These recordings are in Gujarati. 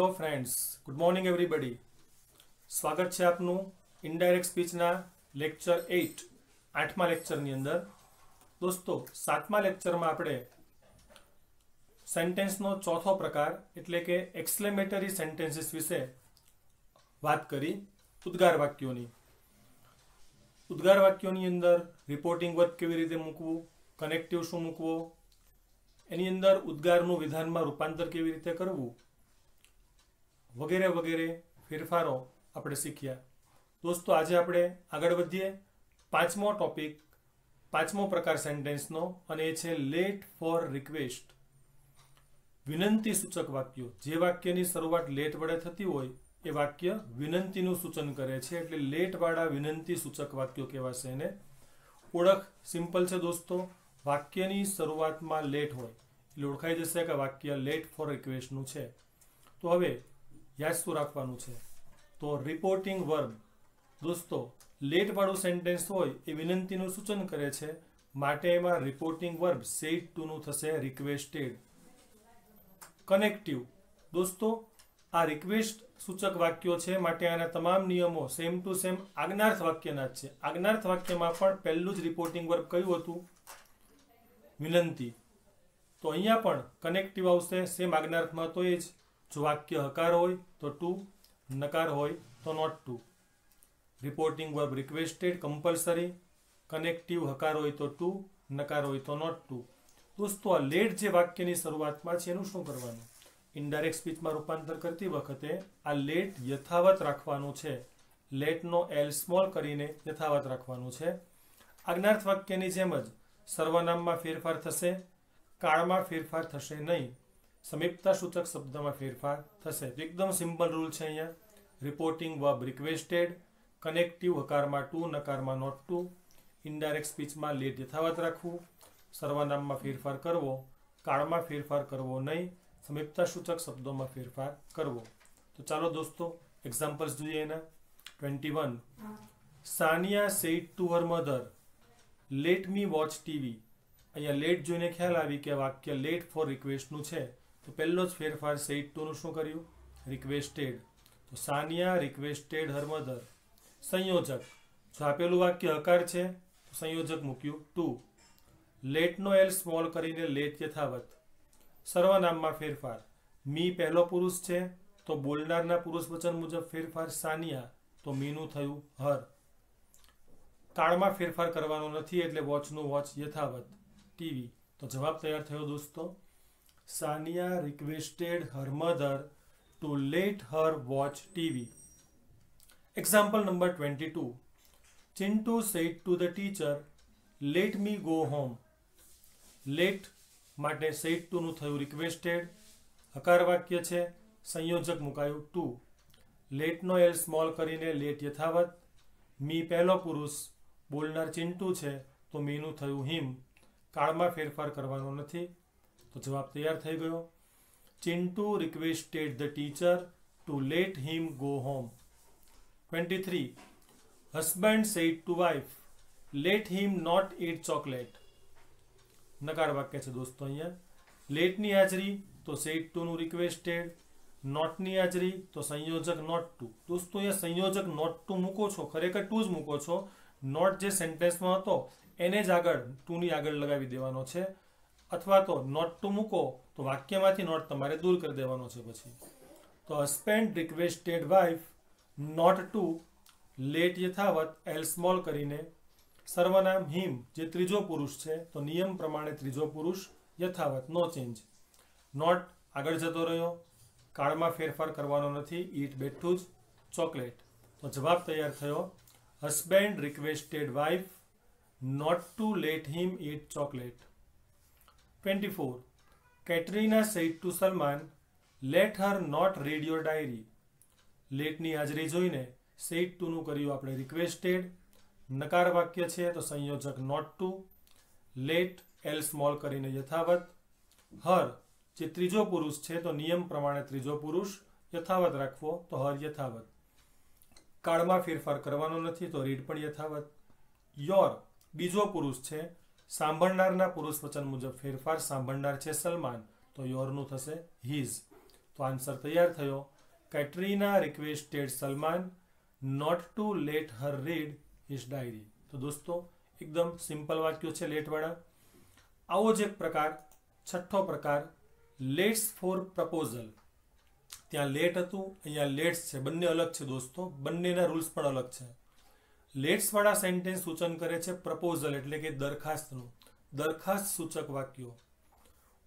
Hello friends, good morning everybody. स्वागत है आपनु इनडायरेक्ट स्पीचना लेक्चर 8 आठमा लेक्चरनी अंदर। दोस्तों, सातमा लेक्चरमां आपणे सेंटेन्सनो चौथो प्रकार एटले के एक्सक्लेमेटरी सेंटेन्सीस विશે વાત કરી। ઉદ્ગાર વાક્યોની અંદર રિપોર્ટિંગ વર્બ કેવી રીતે મૂકવું, કનેક્ટિવ શું મૂકવો, એની અંદર ઉદ્ગારનું વિધાનમાં રૂપાંતર કેવી રીતે કરવું વગેરે વગેરે ફેરફારો આપણે શીખ્યા। દોસ્તો, આજે આપણે આગળ વધીએ। પાંચમો પ્રકાર સેન્ટેન્સનો અને એ છે લેટ ફોર રિક્વેસ્ટ। વિનંતી સૂચક વાક્યો। જે વાક્યની શરૂઆત લેટ વડે થતી હોય એ વાક્ય વિનંતીનું સૂચન કરે છે, એટલે લેટ વાળા વિનંતી સૂચક વાક્યો કહેવાશે। એને ઓળખ સિમ્પલ છે દોસ્તો। વાક્યની શરૂઆતમાં લેટ હોય એટલે ઓળખાઈ જશે કે વાક્ય લેટ ફોર રિક્વેસ્ટનું છે। તો હવે યાદ શું રાખવાનું છે? તો રિપોર્ટિંગ વર્બ। દોસ્તો, લેટ વાળું સેન્ટેન્સ હોય એ વિનંતીનું સૂચન કરે છે, માટે એમાં રિપોર્ટિંગ વર્બ સેડ ટુ નું થશે રિક્વેસ્ટેડ। કનેક્ટિવ। દોસ્તો, આ રિક્વેસ્ટ સૂચક વાક્યો છે, માટે આના તમામ નિયમો સેમ ટુ સેમ આજ્ઞાર્થ વાક્યના જ છે। આજ્ઞાર્થ વાક્યમાં પણ પહેલું જ રિપોર્ટિંગ વર્બ કયું હતું? વિનંતી। તો અહીંયા પણ કનેક્ટિવ આવશે સેમ આજ્ઞાર્થમાં। તો એ જ, જો વાક્ય હકાર હોય તો ટુ, નકાર હોય તો not to. Reporting verb requested compulsory, connective હકાર હોય તો ટુ, નકાર હોય તો નોટ ટુ। દોસ્તો, આ લેટ જે વાક્યની શરૂઆતમાં છે એનું શું કરવાનું? ઇનડાયરેક્ટ સ્પીચમાં રૂપાંતર કરતી વખતે આ લેટ યથાવત રાખવાનું છે। લેટનો એલ સ્મોલ કરીને યથાવત રાખવાનું છે। આજ્ઞાર્થ વાક્યની જેમ જ સર્વનામમાં ફેરફાર થશે, કાળમાં ફેરફાર થશે નહીં, સમીપતા સૂચક શબ્દમાં ફેરફાર થશે। તો એકદમ સિમ્પલ રૂલ છે અહીંયા। રિપોર્ટિંગ વર્બ રિક્વેસ્ટેડ, કનેક્ટિવ હકારમાં ટુ, નકારમાં નોટ ટુ, ઇનડાયરેક્ટ સ્પીચમાં લેટ યથાવત રાખવું, સર્વનામમાં ફેરફાર કરવો, કાળમાં ફેરફાર કરવો નહીં, સમીપતા સૂચક શબ્દોમાં ફેરફાર કરવો। તો ચાલો દોસ્તો એક્ઝામ્પલ્સ જોઈએ એના। 21 Sania said to her mother let me watch TV. અહીંયા લેટ જોઈને ખ્યાલ આવી કે વાક્ય લેટ ફોર રિક્વેસ્ટનું છે, તો પહેલો જ ફેરફાર સેડ ટુ નું શું કર્યું? રિક્વેસ્ટેડ। તો સાનિયા રિક્વેસ્ટેડ હર મધર। સંયોજક। જો આપેલું વાક્ય હકાર છે તો સંયોજક મૂક્યું ટુ। લેટનો એલ સ્મોલ કરીને લેટ યથાવત। સર્વનામમાં ફેરફાર। મી પહેલો પુરુષ છે તો બોલનારના પુરુષ વચન મુજબ ફેરફાર સાનિયા, તો મીનું થયું હર। કાળમાં ફેરફાર કરવાનો નથી એટલે વોચનું વોચ યથાવત। ટીવી। તો જવાબ તૈયાર થયો દોસ્તો। Sania requested her mother to let her watch TV. Example number 22 Chintu said to the teacher let me go home. Let માટે સેડ ટુ નું થયું રિક્વેસ્ટેડ। હકાર વાક્ય છે, સંયોજક મુકાયું ટુ। લેટનો એલ સ્મોલ કરીને લેટ યથાવત। મી પહેલો પુરુષ, બોલનાર ચિન્ટુ છે તો મીનું થયું હિમ। કાળમાં ફેરફાર કરવાનો નથી, તો જવાબ તૈયાર થઈ ગયો। Chintu requested the teacher to let him go home. 23 husband said to wife let him not eat chocolate. નકાર વાક્ય છે દોસ્તો। અહીંયા લેટની હાજરી તો સેડ ટુ નું રિક્વેસ્ટેડ, નોટની હાજરી તો સંયોજક નોટ ટુ। દોસ્તો, અહીંયા સંયોજક નોટ ટુ મૂકો છો, ખરેખર ટુ જ મૂકો છો। નોટ જે સેન્ટેન્સમાં હતો એને જ આગળ ટુની આગળ લગાવી દેવાનો છે, અથવા તો નોટ ટુ મૂકો તો વાક્યમાંથી નોટ તમારે દૂર કરી દેવાનો છે પછી। તો husband requested wife not to let યથાવત એલ સ્મોલ કરીને સર્વનામ હિમ જે ત્રીજો પુરુષ છે તો નિયમ પ્રમાણે ત્રીજો પુરુષ યથાવત, નો ચેન્જ। નોટ આગળ જતો રહ્યો, કાળમાં ફેરફાર કરવાનો નથી, ઈટ બેઠું જ ચોકલેટ। તો જવાબ તૈયાર થયો husband requested wife not to let him eat chocolate. 24 Katrina said to Salman let her not read your diary. લેટની હાજરી જોઈને સેડ ટુ નું કર્યું આપણે રિક્વેસ્ટેડ। નકાર વાક્ય છે તો સંયોજક not to, let L small કરીને યથાવત। હર જે ત્રીજો પુરુષ છે તો નિયમ પ્રમાણે ત્રીજો પુરુષ યથાવત રાખવો, તો હર યથાવત। કાળમાં ફેરફાર કરવાનો નથી તો રીડ પણ યથાવત। યોર બીજો પુરુષ છે, સાંભળનારના પુરુષ વચન મુજબ ફેરફાર, સાંભળનાર છે સલમાન તો યોરનું થશે હિઝ। તો આન્સર તૈયાર થયો। Katrina requested Salman not to let her read his diary. तो दोस्तों एकदम सिंपल वाक्यो छे लेट वाळा। आवो ज एक प्रकार छठ्ठो प्रकार लेट्स फॉर प्रपोजल। ત્યાં લેટ હતું, અહીંયા લેટ્સ છે, બંને અલગ છે દોસ્તો, બંનેના રૂલ્સ પણ અલગ છે। લેટ્સ વાળા સેન્ટેન્સ સૂચન કરે છે પ્રપોઝલ એટલે કે દરખાસ્તનું, દરખાસ્ત સૂચક વાક્યો।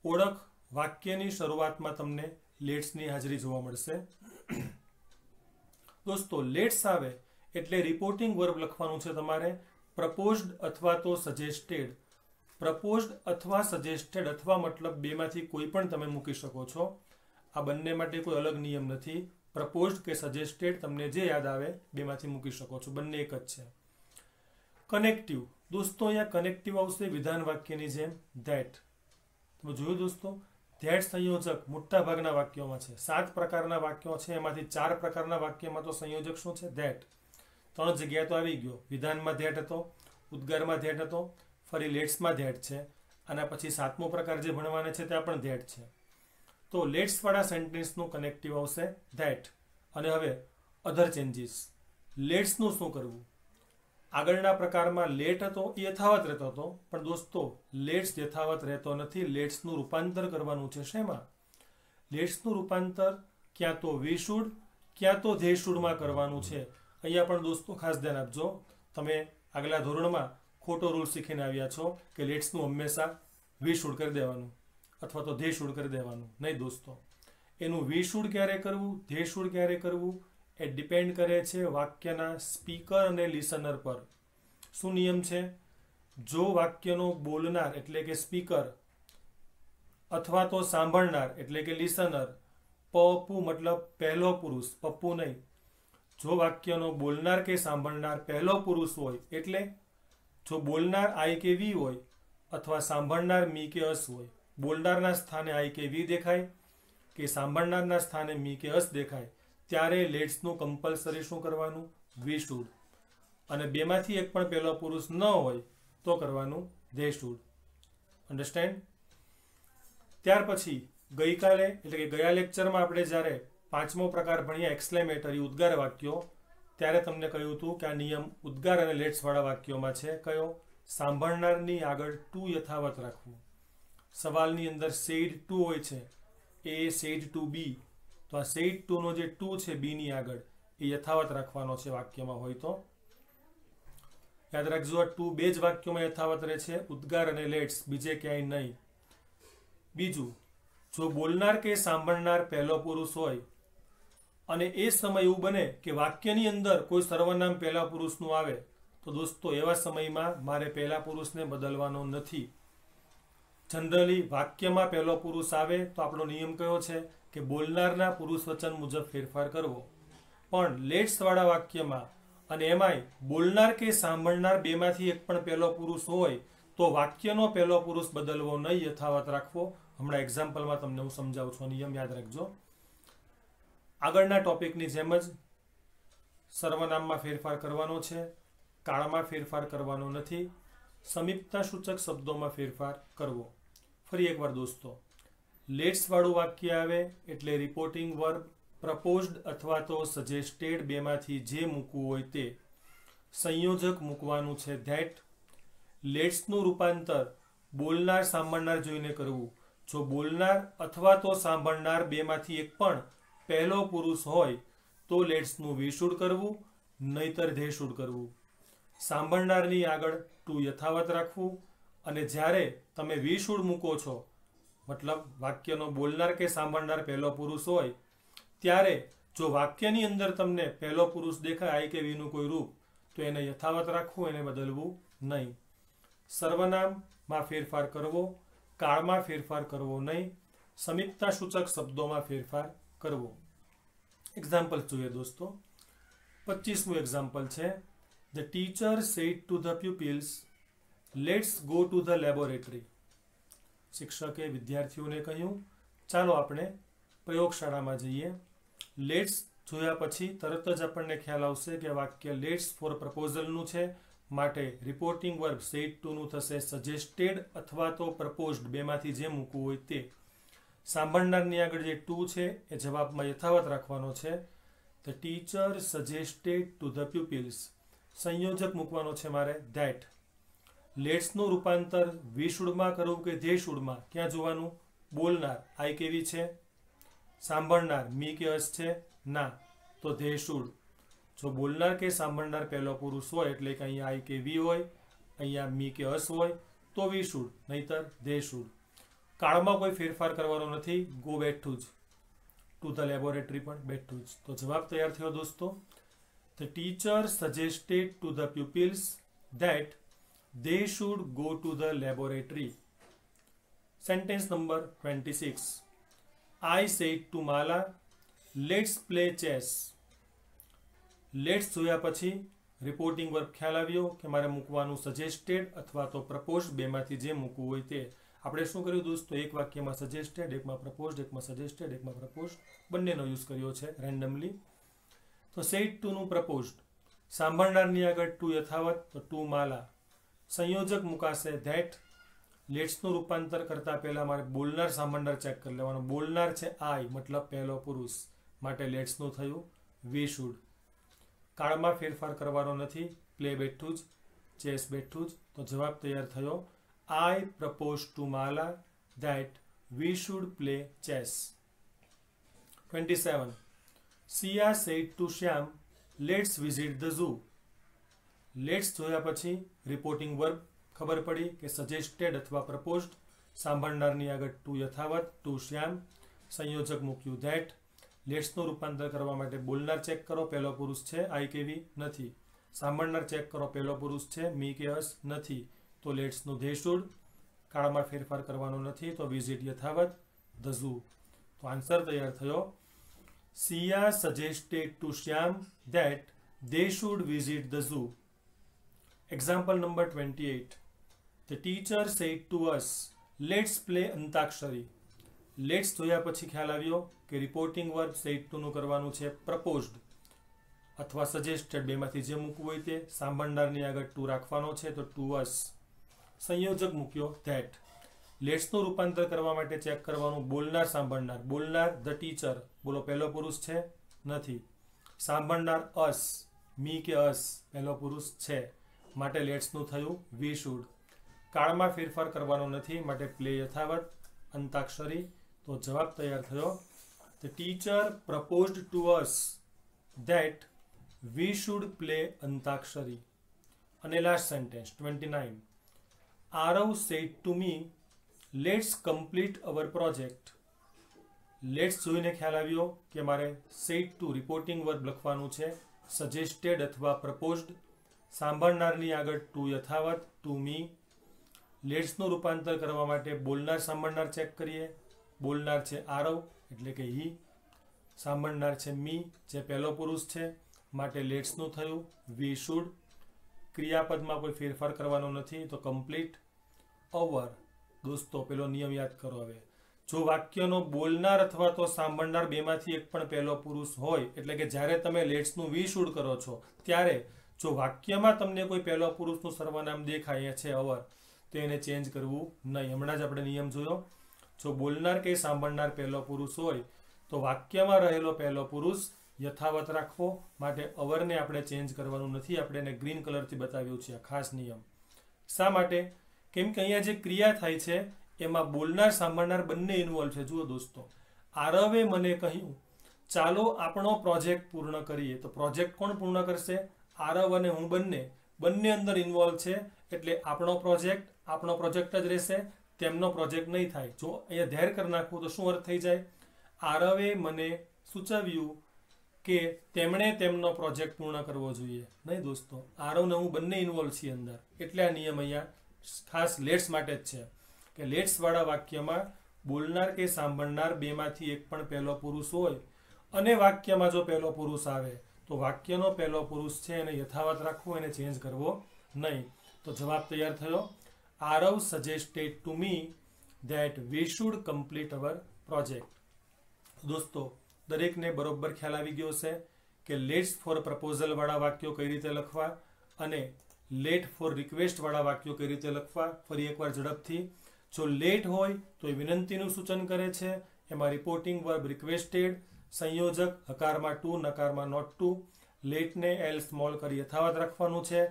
ઓળખ વાક્યની શરૂઆતમાં તમને લેટ્સની હાજરી જોવા મળશે। દોસ્તો લેટ્સ આવે એટલે રિપોર્ટિંગ વર્બ લખવાનું છે તમારે પ્રપોઝડ અથવા તો સજેસ્ટેડ। પ્રપોઝડ અથવા સજેસ્ટેડ અથવા મતલબ બેમાંથી કોઈ પણ તમે મૂકી શકો છો। આ બંને માટે કોઈ અલગ નિયમ નથી। પ્રપોઝડ કે સજેસ્ટેડ તમને જે યાદ આવે બેમાંથી મૂકી શકો છો, બંને એક જ છે। કનેક્ટિવ દોસ્તો અહીંયા કનેક્ટિવ આવશે વિધાન વાક્યની જેમ ધેટ। તમે જોયું દોસ્તો ધેટ સંયોજક મોટા ભાગના વાક્યોમાં છે। 7 પ્રકારના વાક્યો છે, એમાંથી 4 પ્રકારના વાક્યમાં તો સંયોજક શું છે ધેટ। 3 જગ્યાએ તો આવી ગયો, વિધાનમાં ધેટ હતો, ઉદ્ગારમાં ધેટ હતો, ફરી લેટ્સમાં ધેટ છે, અને પછી 7મો પ્રકાર જે ભણવાના છે ત્યાં પણ ધેટ છે। તો લેટ્સ વાળા સેન્ટેન્સનું કનેક્ટિવ આવશે ધેટ। અને હવે અધર ચેન્જીસ, લેટ્સનું શું કરવું? આગળના પ્રકારમાં લેટ હતો એ યથાવત રહેતો હતો, પણ દોસ્તો લેટ્સ યથાવત રહેતો નથી। લેટ્સનું રૂપાંતર કરવાનું છે શેમાં? લેટ્સનું રૂપાંતર ક્યાં તો વી શુડ ક્યાં તો ધે શુડમાં કરવાનું છે। અહીંયા પણ દોસ્તો ખાસ ધ્યાન આપજો, તમે આગલા ધોરણમાં ખોટો રૂલ શીખીને આવ્યા છો કે લેટ્સનું હંમેશા વી શુડ કરી દેવાનું અથવા તો ધે શુડ કરી દેવાનું, નહીં દોસ્તો। એનું વી શુડ ક્યારે કરવું, ધે શુડ ક્યારે કરવું એ ડિપેન્ડ કરે છે વાક્યના સ્પીકર અને લિસનર પર। શું નિયમ છે? જો વાક્યનો બોલનાર એટલે કે સ્પીકર અથવા તો સાંભળનાર એટલે કે લિસનર, પપ્પુ મતલબ પહેલો પુરુષ, પપ્પુ નહીં, જો વાક્યનો બોલનાર કે સાંભળનાર પહેલો પુરુષ હોય એટલે જો બોલનાર આઈ કે વી હોય અથવા સાંભળનાર મી કે અસ હોય, બોલનારના સ્થાને આઈ કે વી દેખાય કે સાંભળનારના સ્થાને મી કે અસ દેખાય ત્યારે લેટ્સનું કમ્પલસરી શું કરવાનું? We should. અને બેમાંથી એક પણ પહેલો પુરુષ ન હોય તો કરવાનું ધે શુડ। અન્ડરસ્ટેન્ડ? ત્યાર પછી ગઈકાલે એટલે કે ગયા લેક્ચરમાં આપણે જ્યારે 5મો પ્રકાર ભણ્યા એક્સક્લેમેટરી ઉદ્ગાર વાક્યો, ત્યારે તમને કહ્યું હતું કે આ નિયમ ઉદ્ગાર અને લેટ્સ વાળા વાક્યોમાં છે। કયો? સાંભળનારની આગળ ટુ યથાવત રાખવું। સવાલની અંદર સેડ ટુ હોય છે, એ સેડ ટુ બી, તો આ સેડ ટુ નો જે ટુ છે બી ની આગળ એ યથાવત રાખવાનો છે વાક્યમાં હોય તો। યાદ રાખજો આ ટુ બે જ વાક્યોમાં યથાવત રહે છે, ઉદ્ગાર અને લેટ્સ, બીજે ક્યાંય નહીં। બીજું, જો બોલનાર કે સાંભળનાર પહેલો પુરુષ હોય અને એ સમય એવું બને કે વાક્યની અંદર કોઈ સર્વનામ પહેલા પુરુષનું આવે તો દોસ્તો એવા સમયમાં મારે પહેલા પુરુષને બદલવાનો નથી। જનરલી વાક્યમાં પહેલો પુરુષ આવે તો આપણો નિયમ કયો છે કે બોલનારના પુરુષ વચન મુજબ ફેરફાર કરવો, પણ લેટ્સ વાળા વાક્યમાં અને એમાંય બોલનાર કે સાંભળનાર બેમાંથી એક પણ પહેલો પુરુષ હોય તો વાક્યનો પહેલો પુરુષ બદલવો નહીં, યથાવત રાખવો। હમણાં એક્ઝામ્પલમાં તમને હું સમજાવું છું, નિયમ યાદ રાખજો। આગળના ટોપિકની જેમ જ સર્વનામમાં ફેરફાર કરવાનો છે, કાળમાં ફેરફાર કરવાનો નથી, સમીપતા સૂચક શબ્દોમાં ફેરફાર કરવો। ફરી એકવાર દોસ્તો, લેટ્સ વાળું વાક્ય આવે એટલે રિપોર્ટિંગ વર્બ પ્રપોઝડ અથવા તો સજેસ્ટેડ બેમાંથી જે મૂકવું હોય તે, સંયોજક મૂકવાનું છે ધેટ। લેટ્સનું રૂપાંતર બોલનાર સાંભળનાર જોઈને કરવું। જો બોલનાર અથવા તો સાંભળનાર બેમાંથી એક પણ પહેલો પુરુષ હોય તો લેટ્સનું વી શુડ કરવું, નહીતર ધે શુડ કરવું। સાંભળનારની આગળ ટુ યથાવત રાખવું, અને જ્યારે તમે વી શુડ મૂકો છો મતલબ વાક્યનો બોલનાર કે સાંભળનાર પહેલો પુરુષ હોય ત્યારે જો વાક્યની અંદર તમને પહેલો પુરુષ દેખાય આઈ કે વીનું કોઈ રૂપ તો એને યથાવત રાખવું, એને બદલવું નહીં। સર્વનામમાં ફેરફાર કરવો, કાળમાં ફેરફાર કરવો નહીં, સમીપતા સૂચક શબ્દોમાં ફેરફાર કરવો। એક્ઝામ્પલ જોઈએ દોસ્તો। 25મું એક્ઝામ્પલ છે, the teacher sad to the pupils let's go to the laboratory. શિક્ષકે વિદ્યાર્થીઓને કહ્યું ચાલો આપણે પ્રયોગશાળામાં જઈએ। લેટ્સ જોયા પછી તરત જ આપણને ખ્યાલ આવશે કે વાક્ય લેટ્સ ફોર પ્રપોઝલનું છે, માટે રિપોર્ટિંગ વર્બ સેડ ટુ નું થશે સજેસ્ટેડ અથવા તો પ્રપોઝડ, બેમાંથી જે મૂકવું હોય તે। સાંભળનારની આગળ જે ટુ છે એ જવાબમાં યથાવત રાખવાનો છે. The teacher suggested to the pupils, સંયોજક મૂકવાનો છે મારે ધેટ. લેટ્સનું રૂપાંતર વી શુડમાં કરવું કે ધે શુડમાં, ક્યાં જોવાનું? બોલનાર આઈ કેવી છે, સાંભળનાર મી કે અસ છે, ના, તો ધે શુડ. જો બોલનાર કે સાંભળનાર પહેલો પુરુષ હોય એટલે કે અહીંયા આઈ કે વી હોય, અહીંયા મી કે અસ હોય તો વી શુડ, નહીતર ધે શુડ. કાળમાં કોઈ ફેરફાર કરવાનો નથી, ગો બેઠું જ, ટુ ધ લેબોરેટરી પણ બેઠું જ. તો જવાબ તૈયાર થયો દોસ્તો. The teacher suggested to the pupils that they should go to the laboratory. Sentence number 26. I said to Mala, let's play chess. Let's જોયા પછી રિપોર્ટિંગ વર્બ ખ્યાલ આવ્યો કે મારે મૂકવાનું સજેસ્ટેડ અથવા તો પ્રપોઝડ, બેમાંથી જે મૂકવું હોય તે. આપણે શું કર્યું દોસ્તો? એક વાક્યમાં સજેસ્ટેડ, એકમાં પ્રપોઝડ, એકમાં સજેસ્ટેડ, એકમાં પ્રપોઝડ, બંનેનો યુઝ કર્યો છે રેન્ડમલી. તો સેડ ટુ નું પ્રપોઝડ, સાંભળનારની આગળ ટુ યથાવત, તો ટુ માલા. સંયોજક મુકાશે ધેટ. લેટ્સનું રૂપાંતર કરતા પહેલા મારે બોલનાર સાંભળનાર ચેક કરી લેવાનો. બોલનાર છે આઈ, મતલબ પહેલો પુરુષ, માટે લેટ્સનું થયું વી શુડ. કાળમાં ફેરફાર કરવાનો નથી, પ્લે બેઠું જ, ચેસ બેઠું જ. તો જવાબ તૈયાર થયો. I propose to Mala that we should play chess. 27. Siya said to Shyam let's visit the zoo. Let's જોયા પછી રિપોર્ટિંગ વર્બ ખબર પડી કે સજેસ્ટેડ અથવા પ્રપોઝડ, સાંભળનારની આગળ ટુ યથાવત, ટુ શ્યામ, સંયોજક મૂક્યું ધેટ. લેટ્સનું રૂપાંતર કરવા માટે બોલનાર ચેક કરો, પહેલો પુરુષ છે આઈ કેવી નથી, સાંભળનાર ચેક કરો, પહેલો પુરુષ છે મી કે અસ નથી, તો લેટ્સનું ધે શુડ. કાળમાં ફેરફાર કરવાનો નથી, તો વિઝિટ યથાવત, ધ ઝૂ. તો આન્સર તૈયાર થયો. Siya suggested to Shyam that they should visit the zoo. Example number 28. The teacher said to us, let's play antakshari. Let's જોયા પછી ખ્યાલ આવ્યો કે રિપોર્ટિંગ વર્બ સેડ ટુ નું કરવાનું છે પ્રપોઝડ અથવા સજેસ્ટેડ, બેમાંથી જે મૂકવું હોય તે. સાંભળનારની આગળ ટુ રાખવાનો છે, તો ટુ અસ. સંયોજક મૂક્યો ધેટ. લેટ્સનું રૂપાંતર કરવા માટે ચેક કરવાનું બોલનાર સાંભળનાર. બોલનાર ધ ટીચર, બોલો પહેલો પુરુષ છે નથી, સાંભળનાર અસ, મી કે અસ પહેલો પુરુષ છે, માટે લેટ્સનું થયું વી શુડ. કાળમાં ફેરફાર કરવાનો નથી, માટે પ્લે યથાવત, અંતાક્ષરી. તો જવાબ તૈયાર થયો. The teacher proposed to us that we should play antakshari. અને last sentence 29. Aarav said to me let's complete our project. Let's જોઈને ખ્યાલ આવ્યો કે મારે સેડ ટુ રિપોર્ટિંગ વર્બ લખવાનું છે, સજેસ્ટેડ અથવા પ્રપોઝડ, સાંભળનારની આગળ ટુ યથાવત, ટુ મી. લેટ્સનું રૂપાંતર કરવા માટે બોલનાર સાંભળનાર ચેક કરીએ. બોલનાર છે આરવ એટલે કે હી, સાંભળનાર છે મી જે પહેલો પુરુષ છે, માટે લેટ્સનું થયું વી શુડ. ક્રિયાપદમાં કોઈ ફેરફાર કરવાનો નથી, તો કમ્પ્લીટ અવર. દોસ્તો પેલો નિયમ યાદ કરો. હવે જો વાક્યનો બોલનાર અથવા તો સાંભળનાર બેમાંથી એક પણ પહેલો પુરુષ હોય, એટલે કે જ્યારે તમે લેટ્સનું વી શુડ કરો છો ત્યારે જો વાક્યમાં તમને કોઈ પહેલો પુરુષનું સર્વનામ દેખાય છે અવર, તો એને ચેન્જ કરવું નહીં. હમણાં જ આપણે નિયમ જોયો. જો બોલનાર કે સાંભળનાર પહેલો પુરુષ હોય તો વાક્યમાં રહેલો પહેલો પુરુષ યથાવત રાખવો, માટે અવરને આપણે ચેન્જ કરવાનું નથી. આપણે એને ગ્રીન કલરથી બતાવ્યું છે, આ ખાસ નિયમ. શા માટે? કેમ કે અહીંયા જે ક્રિયા થાય છે એમાં બોલનાર સાંભળનાર બંને ઇન્વોલ્વ છે. જુઓ દોસ્તો, આરવે મને કહ્યું ચાલો આપણો પ્રોજેક્ટ પૂર્ણ કરીએ. તો પ્રોજેક્ટ કોણ પૂર્ણ કરશે? આરવ અને હું બંને અંદર ઇન્વોલ્વ છે, એટલે આપણો પ્રોજેક્ટ જ રહેશે, તેમનો પ્રોજેક્ટ નહીં થાય. જો અહીંયા ધ્યાન કરી નાખવું તો શું અર્થ થઈ જાય? આરવે મને સૂચવ્યું કે તેમણે તેમનો પ્રોજેક્ટ પૂર્ણ કરવો જોઈએ. નહીં દોસ્તો, આરવ ને હું બંને ઇન્વોલ્વ છીએ અંદર, એટલે આ નિયમ અહીંયા ખાસ લેટ્સ માટે જ છે કે લેટ્સ વાળા વાક્યમાં બોલનાર કે સાંભળનાર બેમાંથી એક પણ પહેલો પુરુષ હોય અને વાક્યમાં જો પહેલો પુરુષ આવે તો વાક્યનો પહેલો પુરુષ છે એને યથાવત રાખવો, એને ચેન્જ કરવો નહીં. તો જવાબ તૈયાર થયો. Aarav suggested to me that we should complete our project. દોસ્તો, દરેકને બરોબર ખ્યાલ આવી ગયો છે કે લેટ્સ ફોર પ્રપોઝલ વાળા વાક્યો કઈ રીતે લખવા અને લેટ ફોર રિક્વેસ્ટ વાળા વાક્યો કઈ રીતે લખવા. ફરી એકવાર ઝડપથી, જો લેટ હોય તો એ વિનંતીનું સૂચન કરે છે, એમાં રિપોર્ટિંગ વર્બ રિક્વેસ્ટેડ, સંયોજક હકારમાં ટુ નકારમાં નોટ ટુ, લેટને એલ સ્મોલ કરી યથાવત રાખવાનું છે,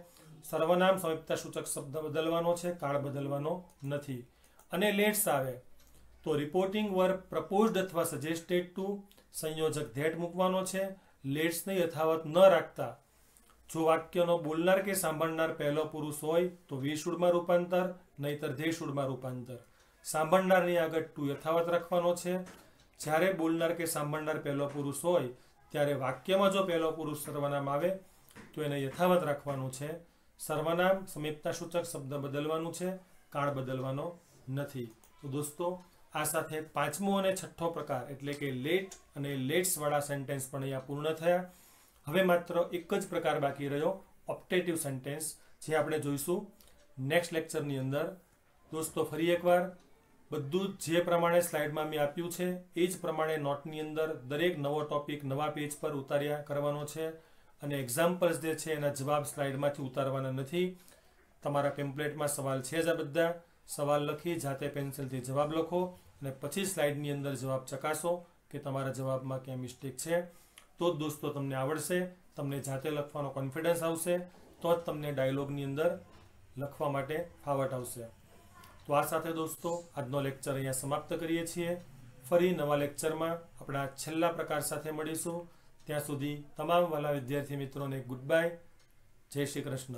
સર્વનામ સમીપતા સૂચક શબ્દ બદલવાનો છે, કાળ બદલવાનો નથી. અને લેટ્સ આવે તો રિપોર્ટિંગ વર્બ પ્રપોઝડ અથવા સજેસ્ટેડ ટુ, સંયોજક ધેટ મૂકવાનો છે. લેટ્સને યથાવત ન રાખતા જો વાક્યનો બોલનાર કે સાંભળનાર પહેલો પુરુષ હોય તો વી શુડમાં રૂપાંતર, નહીતર ધે શુડમાં રૂપાંતર. સાંભળનારની આગળ ટુ યથાવત રાખવાનો છે. જ્યારે બોલનાર કે સાંભળનાર પહેલો પુરુષ હોય ત્યારે વાક્યમાં જો પહેલો પુરુષ સર્વનામ આવે તો એને યથાવત રાખવાનું છે. સર્વનામ સમીપતા સૂચક શબ્દ બદલવાનું છે, કાળ બદલવાનો નથી. તો દોસ્તો, આ સાથે પાંચમો અને છઠ્ઠો પ્રકાર એટલે કે લેટ અને લેટ્સ વાળા સેન્ટેન્સ પણ અહીંયા પૂર્ણ થયા. હવે માત્ર એક જ પ્રકાર બાકી રહ્યો, ઓપ્ટેટિવ સેન્ટેન્સ, જે આપણે જોઈશું નેક્સ્ટ લેક્ચરની અંદર. દોસ્તો, ફરી એકવાર બધું જે પ્રમાણે સ્લાઇડમાં મેં આપ્યું છે એ જ પ્રમાણે નોટની અંદર દરેક નવો ટોપિક નવા પેજ પર ઉતાર્યા કરવાનો છે. અને એક્ઝામ્પલ્સ જે છે એના જવાબ સ્લાઇડમાંથી ઉતારવાના નથી. તમારા પેમ્પલેટમાં સવાલ છે જ. આ બધા સવાલ લખી જાતે પેન્સિલથી જવાબ લખો અને પછી સ્લાઇડની અંદર જવાબ ચકાસો કે તમારા જવાબમાં ક્યાં મિસ્ટેક છે. તો જ દોસ્તો તમને આવડશે, તમને જાતે લખવાનો કોન્ફિડન્સ આવશે, તો જ તમને ડાયલોગની અંદર લખવા માટે ફાવટ આવશે. તો આ સાથે દોસ્તો આજનો લેક્ચર અહીંયા સમાપ્ત કરીએ છીએ. ફરી નવા લેક્ચરમાં આપણા છેલ્લા પ્રકાર સાથે મળીશું. ત્યાં સુધી તમામ વાલા વિદ્યાર્થી મિત્રોને ગુડ બાય. જય શ્રી કૃષ્ણ.